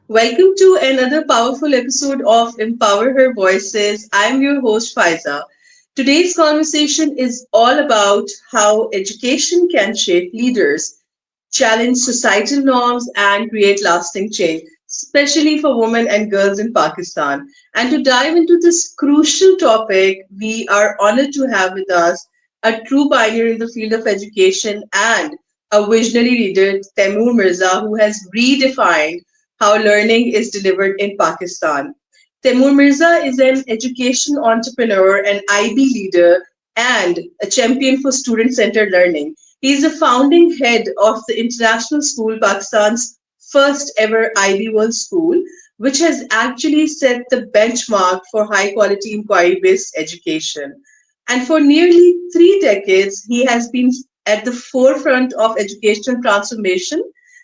Welcome to another powerful episode of Empower Her Voices. I'm your host, Faiza. Today's conversation is all about how education can shape leaders, challenge societal norms, and create lasting change, especially for women and girls in Pakistan. And to dive into this crucial topic, we are honored to have with us a true pioneer in the field of education and a visionary leader, Taymur Mirza, who has redefined how learning is delivered in Pakistan. Taymur Mirza is an education entrepreneur, an IB leader, and a champion for student centered learning. He is the founding head of the International School, Pakistan's first ever IB World School, which has actually set the benchmark for high quality inquiry based education. And for nearly 3 decades, he has been at the forefront of educational transformation,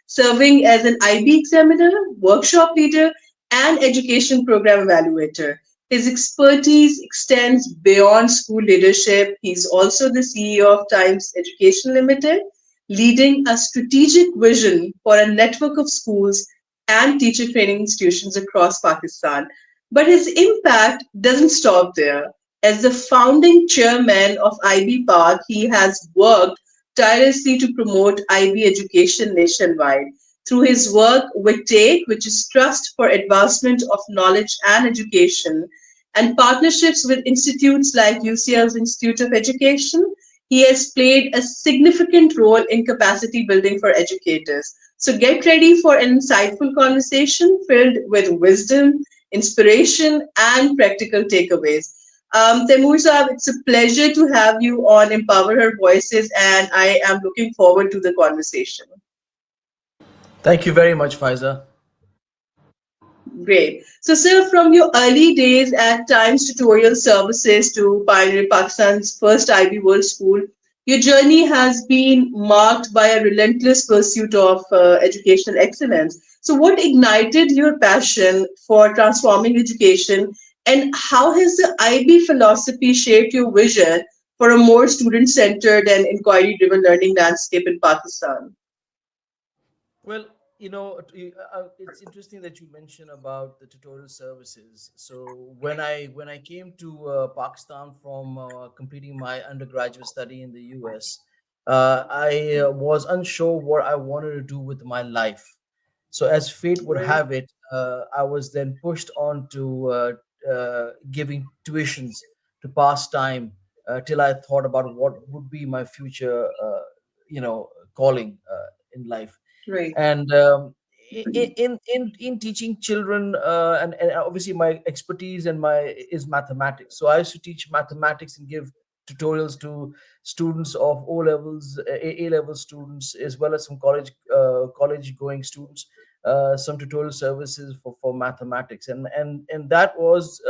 serving as an IB examiner, workshop leader, and education program evaluator. His expertise extends beyond school leadership. He's also the CEO of Times Education Limited, leading a strategic vision for a network of schools and teacher training institutions across Pakistan. But his impact doesn't stop there. As the founding chairman of IB Park, he has worked tirelessly to promote IB education nationwide. Through his work with TAKE, which is Trust for Advancement of Knowledge and Education, and partnerships with institutes like UCL's Institute of Education, he has played a significant role in capacity building for educators. So get ready for an insightful conversation filled with wisdom, inspiration, and practical takeaways. Taimur Saab, it's a pleasure to have you on Empower Her Voices, and I am looking forward to the conversation. Thank you very much, Faiza. Great. So, sir, from your early days at Times Tutorial Services to pioneer Pakistan's first IB World School, your journey has been marked by a relentless pursuit of educational excellence. So, what ignited your passion for transforming education, and how has the IB philosophy shaped your vision for a more student centered and inquiry driven learning landscape in Pakistan? Well, it's interesting that you mentioned about the tutorial services. So when I came to Pakistan from completing my undergraduate study in the US, I was unsure what I wanted to do with my life. So as fate would Right. have it, I was then pushed on to giving tuitions to pass time till I thought about what would be my future, calling in life. Right. And in teaching children, and obviously my expertise and my is mathematics, so I used to teach mathematics and give tutorials to students of O levels, A level students, as well as some college going students, some tutorial services for mathematics, and that was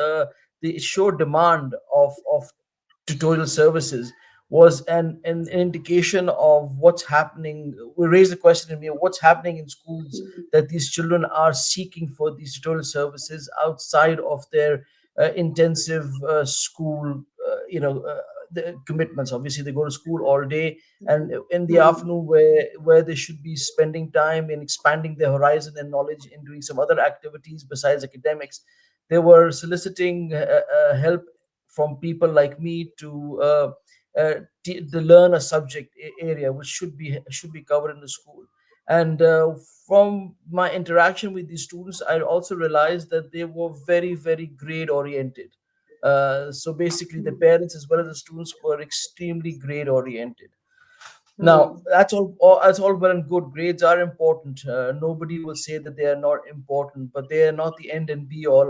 the sure demand of tutorial services was an indication of what's happening. We raised the question in me, what's happening in schools that these children are seeking for these tutorial services outside of their intensive school, the commitments. Obviously, they go to school all day, and in the Hmm. afternoon, where they should be spending time in expanding their horizon and knowledge in doing some other activities besides academics, they were soliciting help from people like me to learn a subject area which should be covered in the school. And from my interaction with these students, I also realized that they were very, very grade oriented. So basically, the parents as well as the students were extremely grade oriented. Now, Hmm. that's all well and good. Grades are important. Nobody will say that they are not important, but they are not the end and be all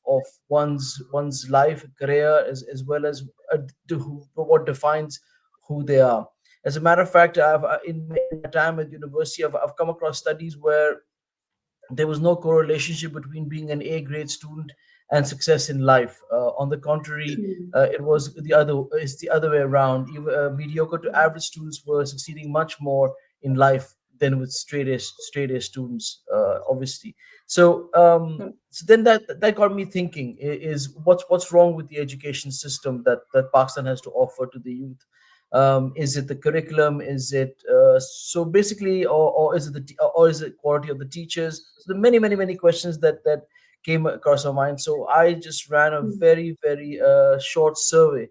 of one's life, career, as well as what defines who they are. As a matter of fact, in my time at university, I've come across studies where there was no correlation between being an A grade student and success in life. On the contrary, it's the other way around. Even, mediocre to average students were succeeding much more in life than with straight A students, obviously. So then that got me thinking: is what's wrong with the education system that Pakistan has to offer to the youth? Is it the curriculum? Is it so basically, or is it or is it quality of the teachers? So the many questions that came across our mind. So I just ran a Hmm. very short survey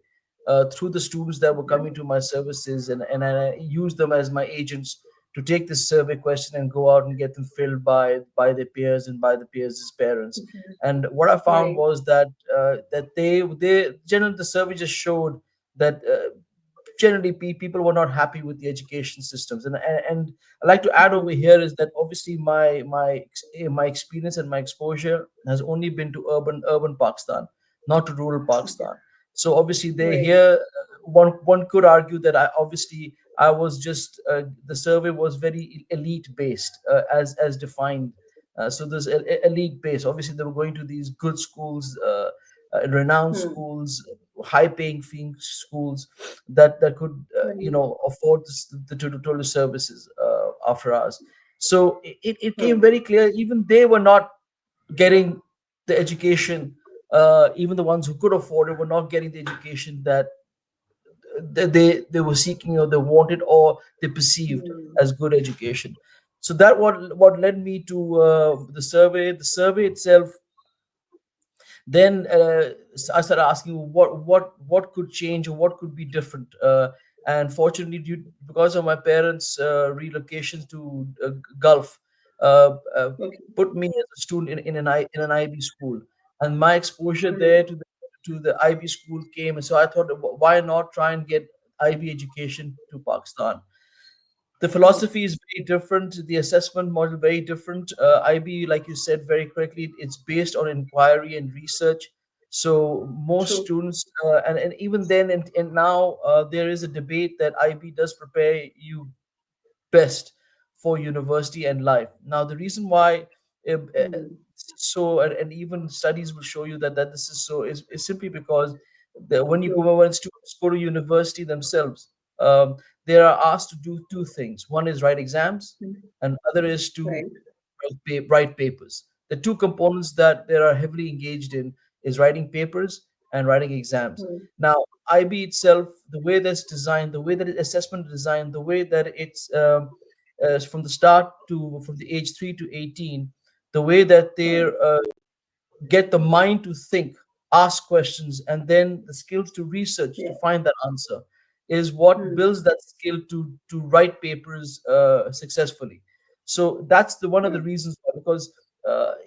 through the students that were Okay. coming to my services, and I used them as my agents to take this survey question and go out and get them filled by their peers and by the peers' parents. Okay. And what I found Right. was that they generally, the survey just showed that generally people were not happy with the education systems. And I like to add over Hmm. here is that obviously my experience and my exposure has only been to urban Pakistan, not to rural Okay. Pakistan. So obviously they Right. here, one could argue that I was just the survey was very elite based, as defined. So there's elite base. Obviously, they were going to these good schools, renowned Hmm. schools, high paying schools that could Right. afford the tutorial services after hours. So it came Hmm. very clear. Even they were not getting the education. Even the ones who could afford it were not getting the education that they were seeking, or they wanted, or they perceived Hmm. as good education. So that what led me to the survey. The survey itself, then I started asking what could change or what could be different. And fortunately, because of my parents' relocation to Gulf, uh, Okay. put me as a student in an IB school, and my exposure there Hmm. to the IB school came. And so I thought, why not try and get IB education to Pakistan? The Hmm. philosophy is very different, the assessment model very different. IB, like you said very correctly, it's based on inquiry and research. So most True. students, and even then and now, there is a debate that IB does prepare you best for university and life. Now, the reason why, Hmm. so and even studies will show you that this is so is simply because True. when students go to university themselves, um, they are asked to do two things. One is write exams, Hmm. and other is to Right. write papers. The two components that they are heavily engaged in is writing papers and writing exams. Hmm. Now, IB itself, the way that's designed, the way that assessment is designed, the way that it's from the start to from the age 3 to 18, the way that Hmm. they're get the mind to think, ask questions, and then the skills to research to Yeah. find that answer is what Hmm. builds that skill to write papers successfully. So that's the one of the Hmm. reasons why, because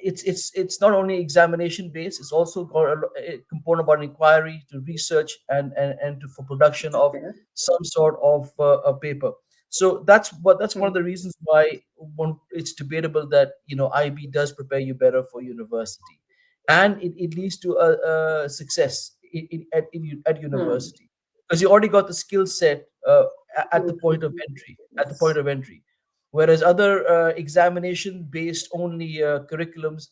it's not only examination based, it's also got a component about inquiry to research and to, for production of Okay. some sort of a paper. So that's one of Hmm. the reasons why it's debatable that IB does prepare you better for university, and it leads to a success at Hmm. university, because you already got the skill set at the True. True. point of True. entry, at the point Yes. of entry. Whereas other examination based only curriculums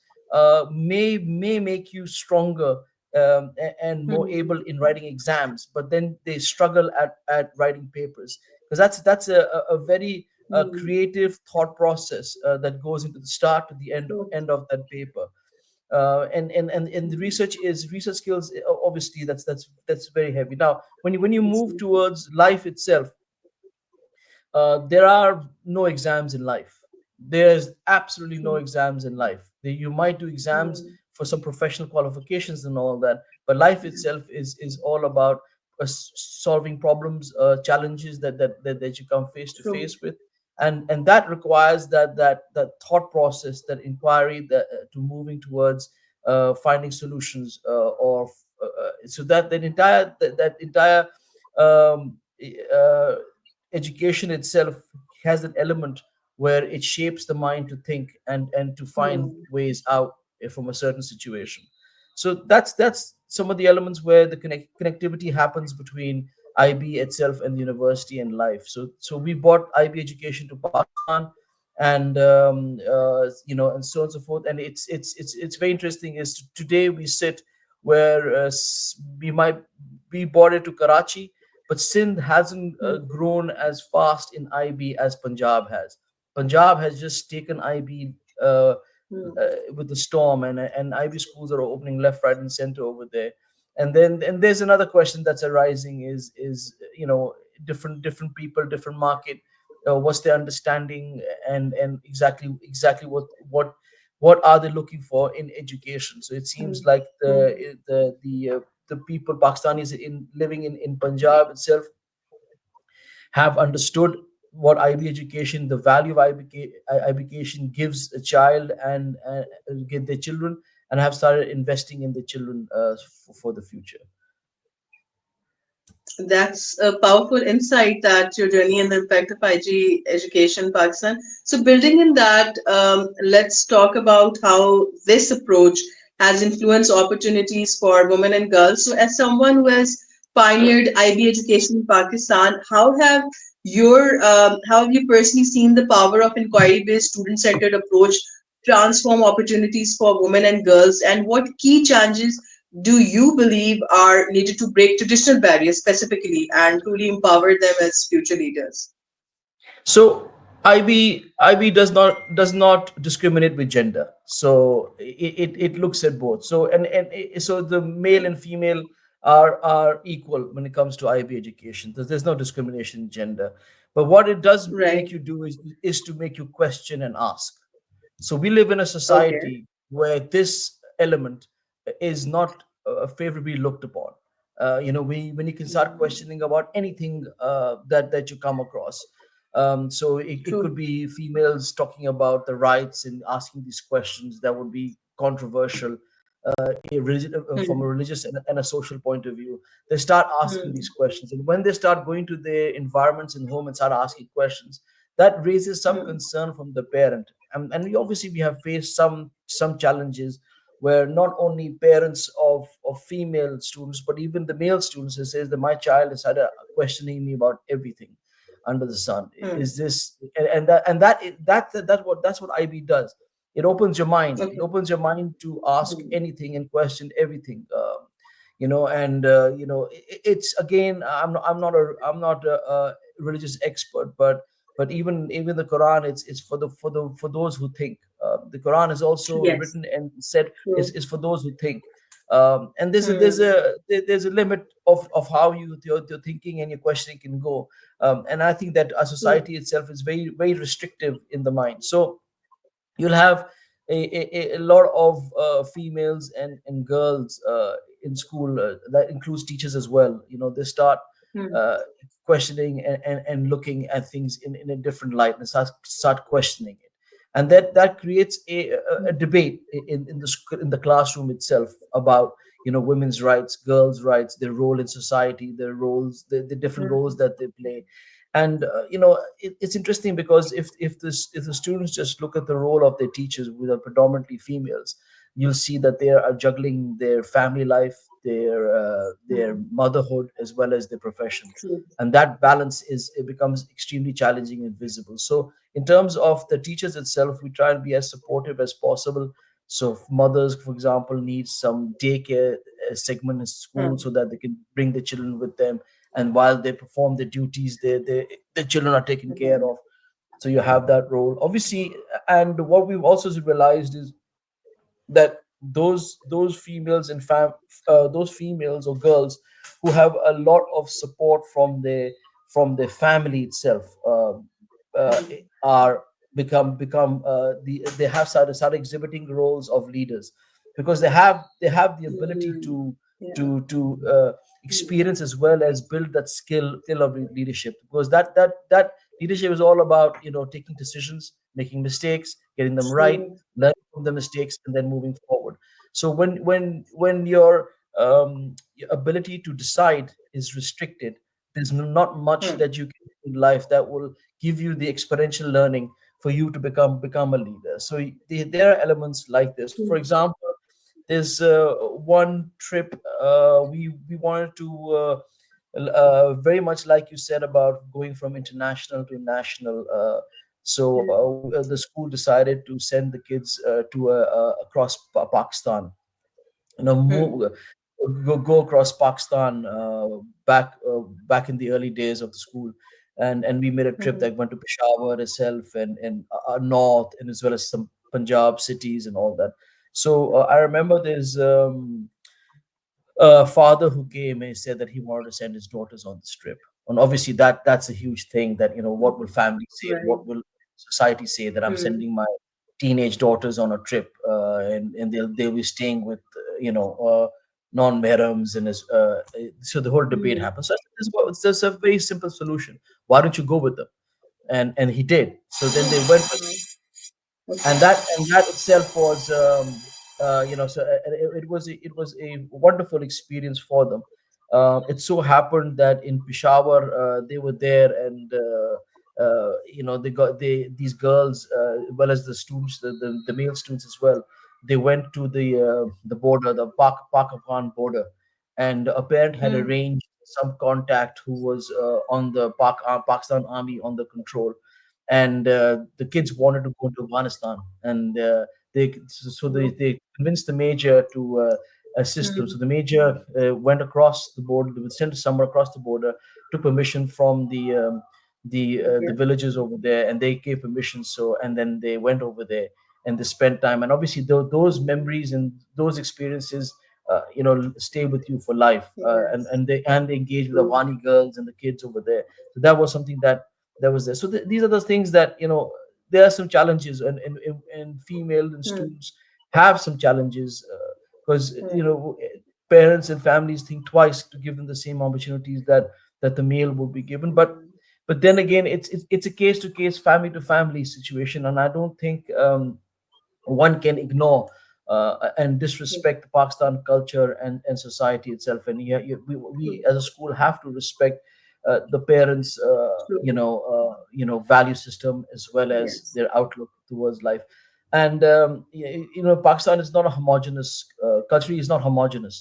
may make you stronger, and more Hmm. able in writing exams, but then they struggle at writing papers, because that's a very Hmm. creative thought process that goes into the start to the True. end of that paper. And the Hmm. research skills, obviously that's very heavy. Now when you Yes. move towards life itself, there are no exams in life. There's absolutely no True. exams in life. You might do exams Hmm. for some professional qualifications and all that, but life itself is all about solving problems, challenges that you come face to True. face with, and that requires that thought process, that inquiry, that to moving towards finding solutions, or so that entire um, uh, education itself has an element where it shapes the mind to think and to find Hmm. ways out from a certain situation. So that's some of the elements where the connectivity happens between IB itself and the university and life. So we brought IB education to Pakistan, and and so on and so forth. And it's very interesting. Is today we sit where we brought it to Karachi, but Sindh hasn't Hmm. grown as fast in IB as Punjab has. Punjab has just taken IB Hmm. with the storm, and IB schools are opening left, right, and center over there. And then there's another question that's arising is different people, different market, what's their understanding, and exactly what are they looking for in education. So it seems Hmm. like Hmm. the people, Pakistanis in living in Punjab itself, have understood what IB education, the value of education gives a child and give their children, and have started investing in the children for the future. That's a powerful insight that your journey and the impact of IG education in Pakistan. So, building in that, let's talk about how this approach has influenced opportunities for women and girls. So, as someone who has pioneered IB education in Pakistan, how have you personally seen the power of inquiry-based, student-centered approach transform opportunities for women and girls, and what key challenges do you believe are needed to break traditional barriers specifically and truly empower them as future leaders? So IB does not discriminate with gender. So it looks at both. So so the male and female are equal when it comes to IB education. There's no discrimination in gender. But what it does Right. make you do is to make you question and ask. So we live in a Okay. society where this element is not favorably looked upon. When you can start questioning about anything that you come across. So it could True. be females talking about the rights and asking these questions that would be controversial from a Hmm. religious and a social point of view. They start asking Hmm. these questions, and when they start going to their environments and home and start asking questions, that raises some Hmm. concern from the parent. And we have faced some challenges where not only parents of female students, but even the male students, who says that my child has started questioning me about everything under the sun. Is Hmm. this that's what IB does. It opens your mind. It Okay. opens your mind to ask Hmm. anything and question everything. And it's again, I'm not a religious expert, but even the Quran, it's for those who think. The Quran is also Yes. written and said True. is for those who think. And Hmm. there's a limit of how your thinking and your questioning can go. And I think that our True. society itself is very very restrictive in the mind. So you'll have a lot of females and girls in school, that includes teachers as well. They start Hmm. uh, questioning and looking at things in a different light, and start questioning it, and that creates a debate in the classroom itself about women's rights, girls' rights, their role in society, their roles, the different roles Hmm. that they play. And it's interesting because if the students just look at the role of their teachers, who are predominantly females, you'll see that they are juggling their family life, their Hmm. motherhood, as well as their profession. True. And that balance it becomes extremely challenging and visible. So in terms of the teachers itself, we try and be as supportive as possible. So if mothers, for example, need some daycare segment in school, so Hmm. that they can bring the children with them, and while they perform the duties, the children are taken care Hmm. of. So you have that role, obviously. And what we've also realized is that those females those females or girls who have a lot of support from their family itself, uh, are become they have started exhibiting roles of leaders, because they have the ability Hmm. Yeah. to experience as well as build that skill of leadership, because that leadership is all about taking decisions, making mistakes, getting them right, True. learning from the mistakes, and then moving forward. So when your ability to decide is restricted, there's not much Hmm. that you can do in life that will give you the exponential learning for you to become a leader. So there are elements like this. For True. example, there's one trip we wanted to very much like you said about going from international to national. The school decided to send the kids across Pakistan. Hmm. Move, go across Pakistan, back in the early days of the school, and we made a trip Hmm. that went to Peshawar itself, and north, and as well as some Punjab cities and all that. So I remember there's a father who came and said that he wanted to send his daughters on this trip. And obviously that's a huge thing, that what will family say, Right. what will society say, that I'm Hmm. sending my teenage daughters on a trip, and they'll be staying with non-mehrams, so the whole debate Hmm. happens. So there's a very simple solution. Why don't you go with them? And he did. So then they went with, Wow. Okay. and that itself was so it was a wonderful experience for them. It so happened that in Peshawar, they were there, and they got these girls, as well as the students, the male students as well. They went to the border, the Pakistan border, and a parent had Hmm. arranged some contact who was on the Pakistan army on the control, and the kids wanted to go to Afghanistan, and they convinced the major to assist them. Hmm. So the major went across the border, they sent someone across the border, took permission from the Okay. villagers over there, and they gave permission. So and then they went over there and they spent time, and obviously those memories and those experiences. Stay with you for life, Yes. and they engage with the True. Afghani girls and the kids over there. So that was something that was there. So these are the things that there are some challenges, and female and Hmm. students have some challenges, because Hmm. parents and families think twice to give them the same opportunities that the male would be given. but Hmm. but then again, it's a case to case, family to family situation, and I don't think one can ignore and Yeah. disrespect the Pakistan culture and society itself. And yeah, we True. as a school have to respect the parents' True. value system, as well as Yes. their outlook towards life. And Pakistan is not a homogenous country. Is not homogenous.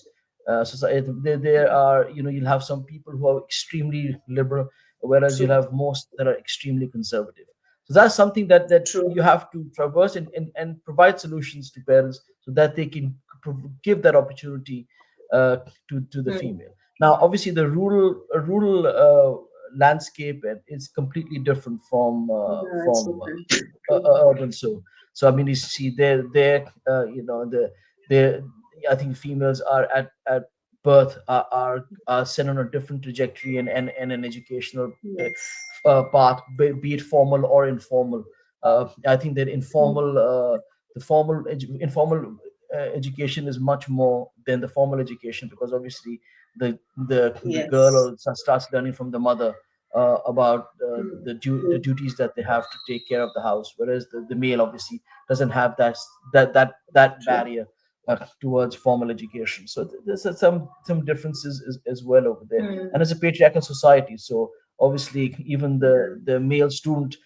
Society. There Hmm. are, you'll have some people who are extremely liberal, whereas you'll True. have most that are extremely conservative. So that's something that True. you have to traverse, and provide solutions to parents so that they can give that opportunity uh, to the Hmm. female. Now, obviously, the rural landscape is completely different from Yeah, it's from different. True. urban. So I mean, you see, there, the I think females are at birth are set on a different trajectory, and an educational Yes. path, be it formal or informal. I think that Hmm. informal education is much more than the formal education, because obviously the girl Yes. starts learning from the mother about Hmm. the True. duties that they have to take care of the house, whereas the male obviously doesn't have that True. barrier towards formal education. So there's some differences as well over there, Hmm. and it's a patriarchal society. So obviously, even Yeah. the male student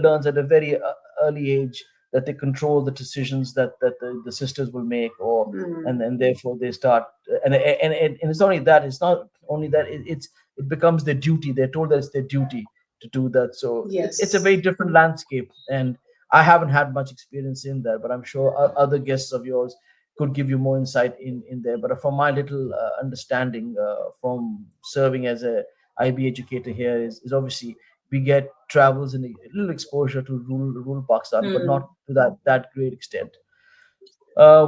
learns at a very early age that they control the decisions that the sisters will make, or and Hmm. and therefore they start, and it's only that, it's not only that, it becomes their duty. They're told that it's their duty to do that. So it's a very Yes. different landscape, and I haven't had much experience in that, but I'm sure other guests of yours could give you more insight in there. But from my little understanding, from serving as a IB educator here, is obviously we get travels and a little exposure to rural Pakistan, but not Hmm. to that great extent.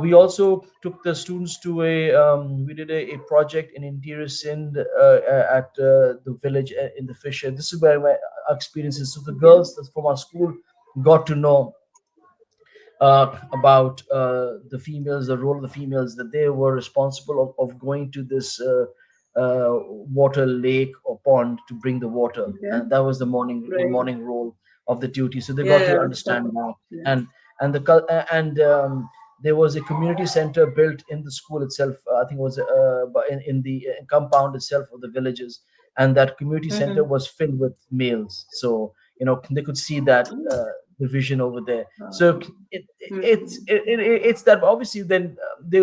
We also took the students to we did a project in interior Sindh, at the village in the Fisher. This is where my experiences. So the Okay. girls from our school got to know about the females, the role of the females, that they were responsible of going to this water lake or pond to bring the water, Okay. and that was the Right. morning role of the duty. So they got Yeah. to Stop. understand that, Yeah. and the and there was a community center built in the school itself. I think it was in the compound itself of the villages, and that community center Hmm. was filled with males. So they could see that Oh. division over there. So Wow. Hmm. it's that obviously then they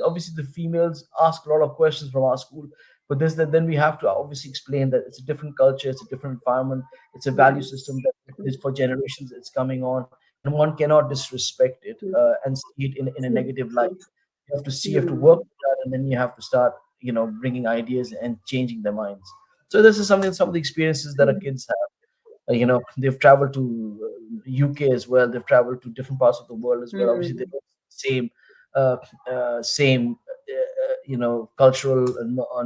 obviously the females ask a lot of questions from our school, but this then we have to obviously explain that it's a different culture, it's a different environment, it's a value system Yes. that True. is for generations, it's coming on, and one cannot disrespect it True. and see it in a True. negative light. True. You have to work Hmm. with that, and then you have to start bringing ideas and changing their minds. So this is something, some of the experiences that our True. kids have. They've traveled to UK as well. They've traveled to different parts of the world as well. Obviously, they Hmm. don't see the same cultural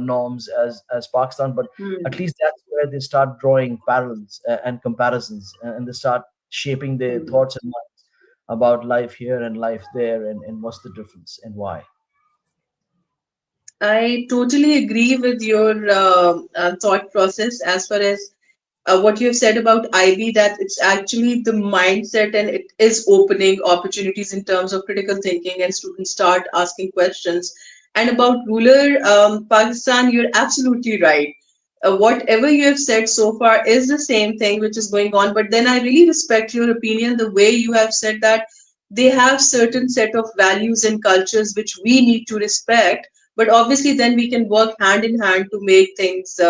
norms as Pakistan, but at Hmm. least that's where they start drawing parallels and comparisons, and they start shaping their Hmm. thoughts and minds about life here and life there, and what's the difference and why. I totally agree with your thought process as far as what you have said about IB, that it's actually the mindset and it is opening opportunities in terms of critical thinking and students start asking questions. And about rural Pakistan, you're absolutely right. Whatever you have said so far is the same thing which is going on. But then I really respect your opinion, the way you have said that they have certain set of values and cultures which we need to respect. But obviously, then we can work hand in hand to make things,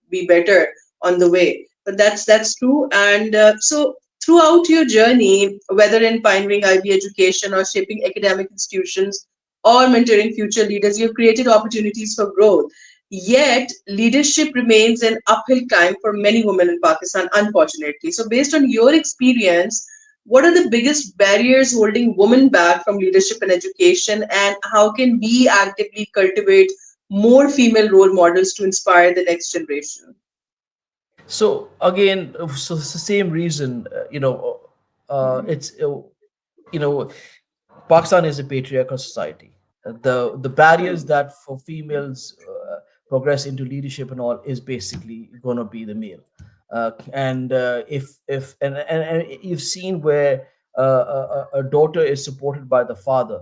be better on the way. But that's true. And so throughout your journey, whether in pioneering IB education or shaping academic institutions or mentoring future leaders, you've created opportunities for growth. Yet leadership remains an uphill climb for many women in Pakistan, unfortunately. So based on your experience, what are the biggest barriers holding women back from leadership and education, and how can we actively cultivate more female role models to inspire the next generation? So again, so it's the same reason, it's you know Pakistan is a patriarchal society. The barriers Hmm. that for females progress into leadership and all is basically going to be the male. And if and you've seen where a daughter is supported by the father,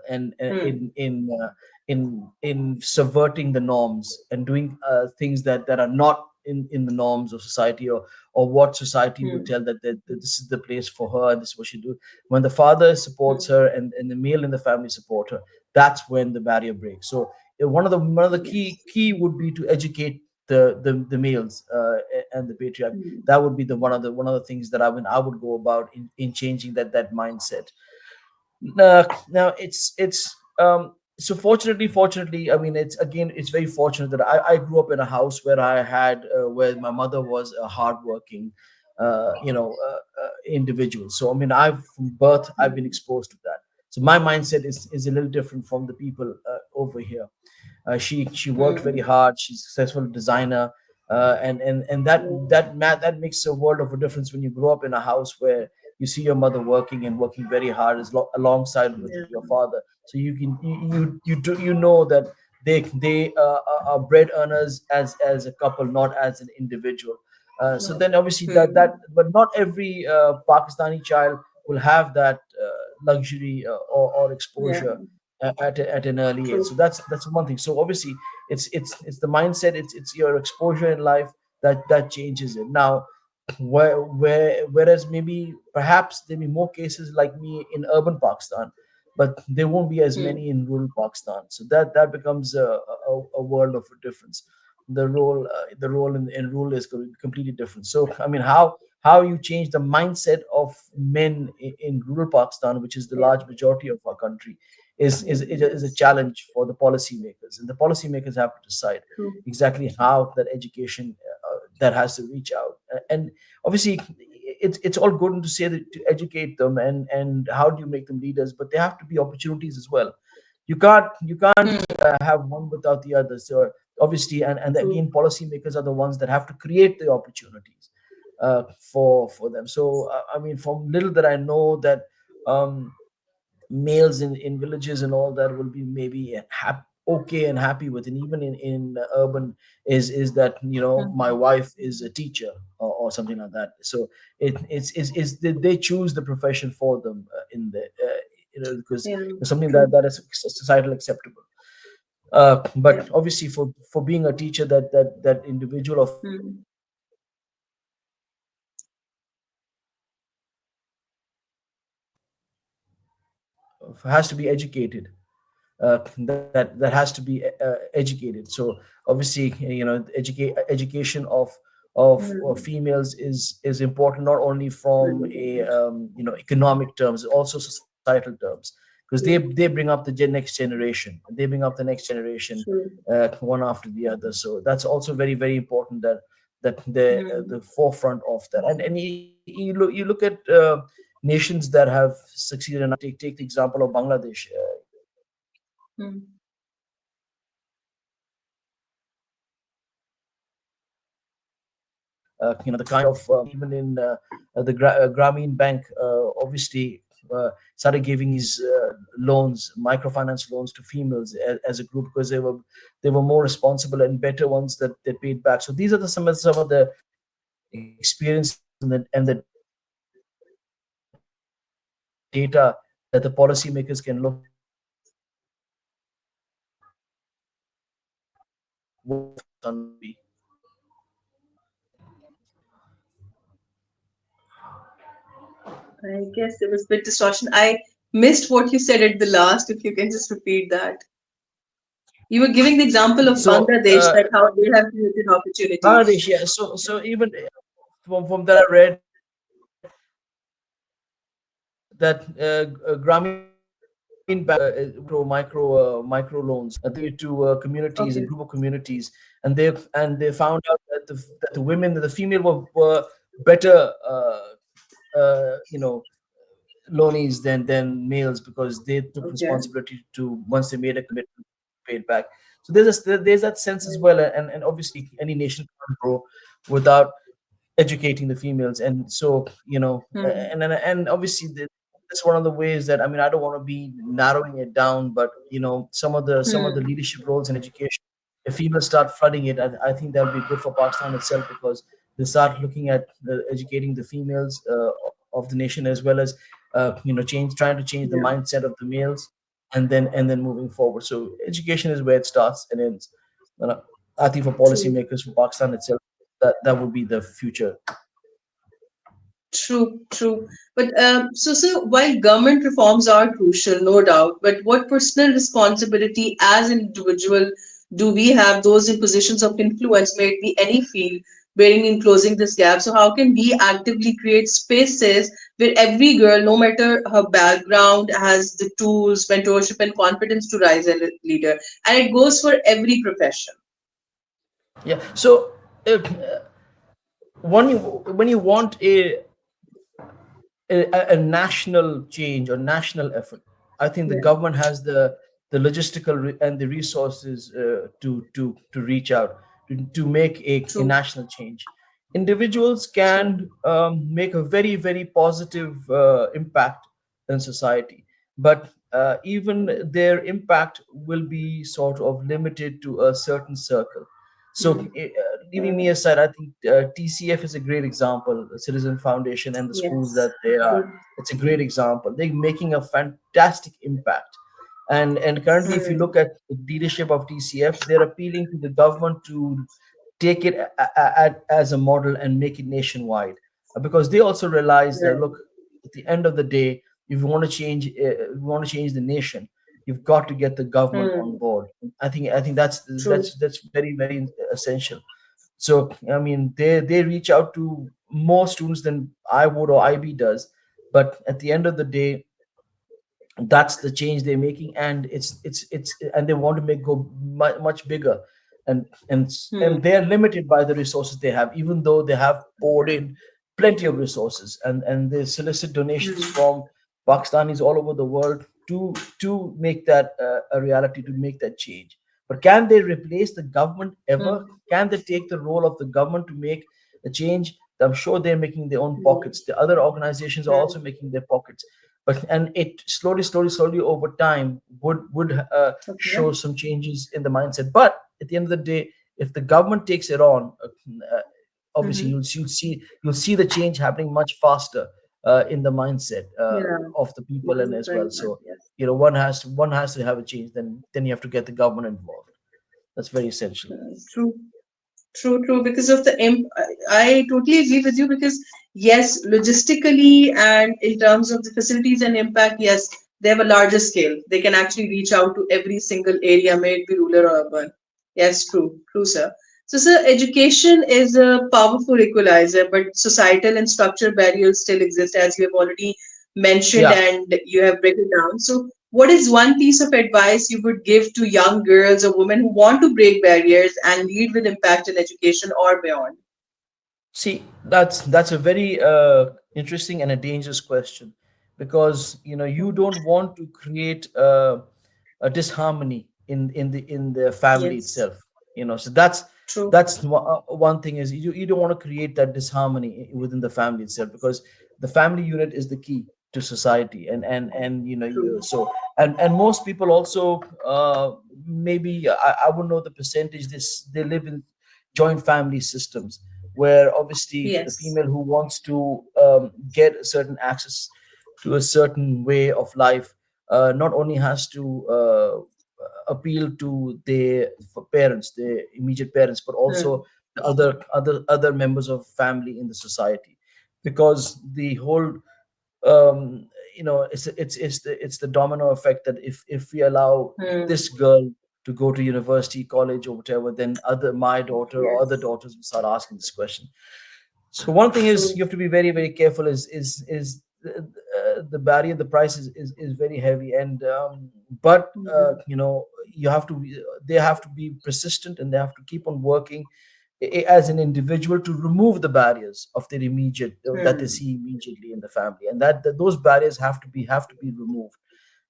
and Hmm. in subverting the norms and doing things that are not in the norms of society, or what society would Hmm. tell that this is the place for her and this is what she do. When the father supports Hmm. her, and the male in the family support her, that's when the barrier breaks. So one of the key Yes. key would be to educate the males, and the patriarch. Hmm. That would be the one of the things that I would go about in changing that mindset. Now so fortunately, I mean, it's very fortunate that I grew up in a house where where my mother was a hardworking individual. So I mean, I've from birth I've been Hmm. exposed to that. So my mindset is a little different from the people over here. She worked very Hmm. hard. She's a successful designer, and that makes a world of a difference when you grow up in a house where you see your mother working and working very hard alongside with Yeah. your father. So you know that they are bread earners as a couple, not as an individual. So then obviously that Hmm. but not every Pakistani child will have that luxury or Yeah. exposure at an early age. True. So that's one thing. So obviously it's the mindset, it's your exposure in life that changes it. Now, whereas maybe perhaps there be more cases like me in urban Pakistan, but there won't be as Hmm. many in rural Pakistan. So that becomes a world of a difference. The role in rural is going to be completely different. So I mean, how you change the mindset of men in rural Pakistan, which is the Yeah. large majority of our country, is a Yes. challenge for the policymakers, and the policymakers have to decide True. exactly how that education that has to reach out. And obviously, it's all good to say that to educate them, and how do you make them leaders, but there have to be opportunities as well. You can't Hmm. have one without the other. So obviously, and True. again, policymakers are the ones that have to create the opportunities for them. So I mean, from little that I know, that um, males in villages and all that will be maybe okay and happy with, and even in urban, is that my Hmm. wife is a teacher, or something like that. So they choose the profession for them in the because Yeah. it's something that True. that is societal acceptable. Yeah. But obviously, for being a teacher, that individual of Hmm. has to be educated. That has to be educated. So obviously, education of Hmm. females is important, not only from Really a important. economic terms, also societal terms, because they True. bring up the next generation. They bring up the next generation, True. one after the other. So that's also very, very important, that the Hmm. forefront of that. And you look at nations that have succeeded. And take the example of Bangladesh. Hmm. even in Grameen Bank, obviously started giving these loans, microfinance loans to females as a group, because they were more responsible and better ones that paid back. So these are some of the experiences and the data that the policymakers can look at and say, okay, this is what the future of Pakistan would be. I guess there was a bit distortion. I missed what you said at the last. If you can just repeat that. You were giving the example of So Bangladesh, that how they have created opportunities. Bangladesh, yeah. So even from that I read that Grameen Bank micro loans they gave to communities and Okay. group of communities, and they found out that the women, the female were better loanees than males, because they took Okay. responsibility to, once they made a commitment, paid back. So there's that sense as well, and obviously any nation can't grow without educating the females. And so, Hmm. and obviously that's one of the ways that, I mean, I don't want to be narrowing it down, but some of the Hmm. leadership roles in education, if females start flooding it, I think that'll be good for Pakistan itself, because they start looking at educating the females of the nation, as well as trying to change the Yeah. mindset of the males, and then moving forward. So education is where it starts and ends. And I think for True. policymakers, for Pakistan itself, that would be the future. True, true. But so while government reforms are crucial, no doubt, but what personal responsibility as an individual do we have, those in positions of influence, may it be any field, bearing in closing this gap? So how can we actively create spaces where every girl, no matter her background, has the tools, mentorship, and confidence to rise as a leader? And it goes for every profession. Yeah. So when you want a national change or national effort, I think the Yeah, government has the logistical and the resources to reach out to make a true, national change. Individuals true. can make a very, very positive impact in society, but even their impact will be sort of limited to a certain circle. So, Hmm. leaving me aside, I think TCF is a great example. The Citizen Foundation and the schools Yes, that they are, true. it's a great example. They're making a fantastic impact. And currently, if you Hmm. look at the leadership of TCF, they're appealing to the government to take it as a model and make it nationwide. Because they also realize that, Right. look, at the end of the day, if you want to change the nation, you've got to get the government on Hmm. board. I think that's True. that's that's very, very essential. So, I mean, they reach out to more students than I would or IB does, but at the end of the day, that's the change they're making, and it's and they want to make go much bigger. And Hmm. they're limited by the resources they have, even though they have poured Yeah. in plenty of resources, and they solicit donations Hmm. from Pakistanis all over the world to make that a reality, to make that change. But can they replace the government ever? Hmm. Can they take the role of the government to make a change? I'm sure they're making their own Hmm. pockets. The other organizations are Hmm. also making their pockets, but and it slowly over time would Okay. show some changes in the mindset. But at the end of the day, if the government takes it on, obviously Hmm. you'll see the change happening much faster in the mindset Yeah. of the people Yes, and as very well. much. So, Yes. one has to have a change. Then you have to get the government involved. That's very essential. True. True, true. Because of the I totally agree with you. Because yes, logistically and in terms of the facilities and impact, yes, they have a larger scale. They can actually reach out to every single area, may it be rural or urban. Yes, true, true, sir. So, sir, education is a powerful equalizer, but societal and structural barriers still exist, as you have already mentioned Yeah. and you have break it down. So, what is one piece of advice you would give to young girls or women who want to break barriers and lead with impact in education or beyond? See, that's a very interesting and a dangerous question, because you Mhm. don't want to create a disharmony in the family Yes, itself. So that's True. That's one thing, is you don't want to create that disharmony within the family itself, because the family unit is the key to society. And you True. so and most people also, maybe I wouldn't know the percentage, this they live in joint family systems, where obviously the Yes. female who wants to get a certain access to a certain way of life, not only has to appeal to their parents, their immediate parents, but also Hmm. the other members of family in the society, because the whole, um, it's the domino effect, that if we allow Hmm. this girl to go to university, college, or whatever, then other my daughter or other Yes. daughters will start asking this question. So one thing is, True. you have to be very very careful. Is the barrier, the price is very heavy, and but Hmm. you have to they have to be persistent, and they have to keep on working as an individual to remove the barriers of their immediate, that they Hmm. see immediately in the family, and that those barriers have to be removed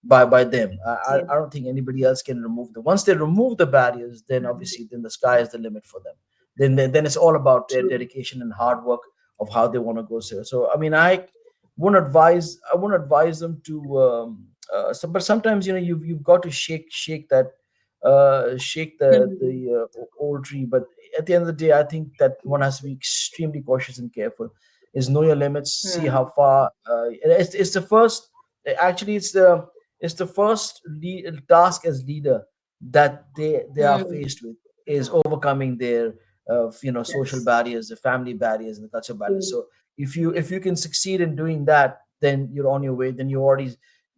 by them. Yeah. I don't think anybody else can remove them. Once they remove the barriers, then Hmm. obviously then the sky is the limit for them. Then it's all about their True. dedication and hard work of how they want to go. So I mean, I wouldn't advise them to. But sometimes you've got to shake shake Hmm. the old tree. But at the end of the day, I think that one has to be extremely cautious and careful. Is know your limits, see how Hmm. far. It's the first. Actually, it's the first task as leader that they are Hmm. faced with, is overcoming their social Yes. barriers, the family barriers, and the cultural barriers. True. So if you can succeed in doing that, then you're on your way. Then you already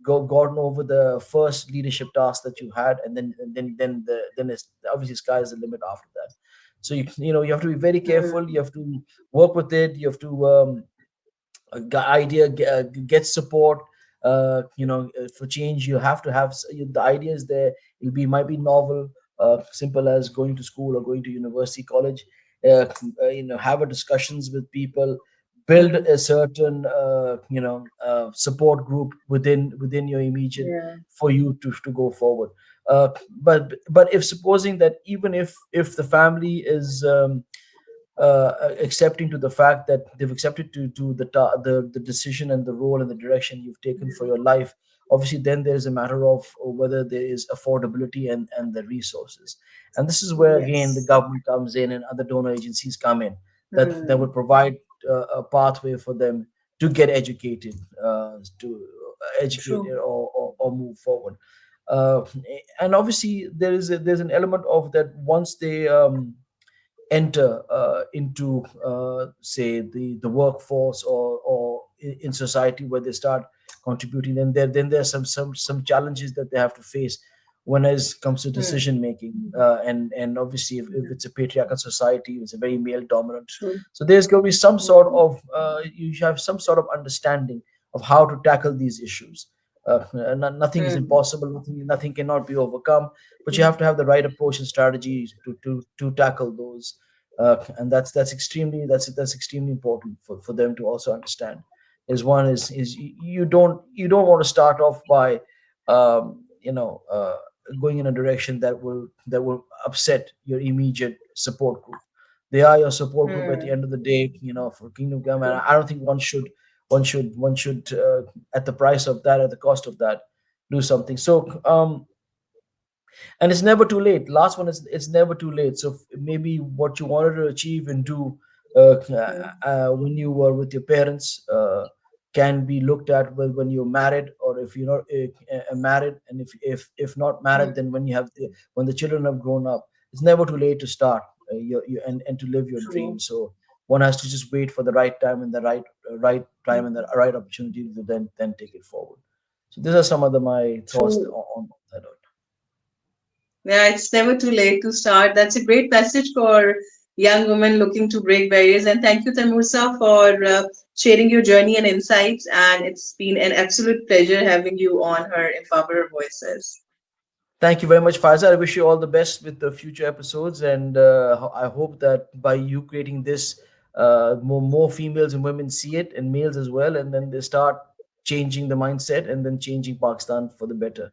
gotten over the first leadership task that you had, and then it's obviously sky is the limit after that. So you have to be very careful. You Hmm. have to work with it. You have to idea get support. For change, you have to have the ideas there. Might be novel, simple as going to school or going to university, college. Have a discussions with people, build Hmm. a certain support group within your immediate, Yeah. for you to go forward. But if supposing that, even if the family is accepting to the fact that they've accepted to the decision and the role and the direction you've taken for your life. Obviously, then there's a matter of whether there is affordability and the resources. And this is where again the Yes. government comes in and other donor agencies come in, that would Hmm. provide a pathway for them to get educated, to educate, True. or move forward. uh, and obviously there's an element of that. Once they enter into, say, the workforce, or in society, where they start contributing, then there's some challenges that they have to face when it comes to Hmm. decision making. And obviously, if Hmm. it's a patriarchal society, it's a very male dominant. True. So there's going to be some sort Hmm. of, you have some sort of understanding of how to tackle these issues. Nothing is Hmm. impossible. Nothing cannot be overcome, but you True. have to have the right approach and strategies to tackle those. And that's extremely important for them to also understand. Is one is you don't want to start off by, going in a direction that will upset your immediate support group. They are your support group at the Hmm. end of the day, for kingdom come. And True. I don't think one should at the price of that, at the cost of that, do something. So and it's never too late. Last one is, it's never too late. So maybe what you wanted to achieve and do, Hmm. when you were with your parents, can be looked at when you're married, or if you're not married, and if not married, Hmm. then when the children have grown up. It's never too late to start, and to live your True. dream. So one has to just wait for the right time, and the right time, and the Hmm. right opportunity to then take it forward. So these are some of my thoughts True. on that. Yeah, it's never too late to start. That's a great message for young women looking to break barriers. And thank you, Tamursa, for sharing your journey and insights. And it's been an absolute pleasure having you on her Empower Her Voices. Thank you very much, Faisal. I wish you all the best with the future episodes, and I hope that by you creating this, more females and women see it, and males as well, and then they start changing the mindset, and then changing Pakistan for the better.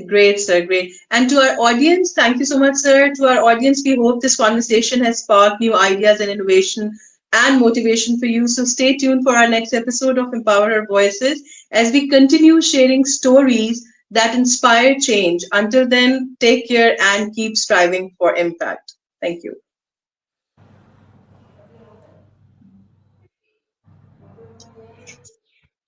Great, sir. Great. And to our audience, thank you so much, sir. To our audience, we hope this conversation has sparked new ideas and innovation and motivation for you. So stay tuned for our next episode of Empower Her Voices as we continue sharing stories that inspire change. Until then, take care and keep striving for impact. Thank you.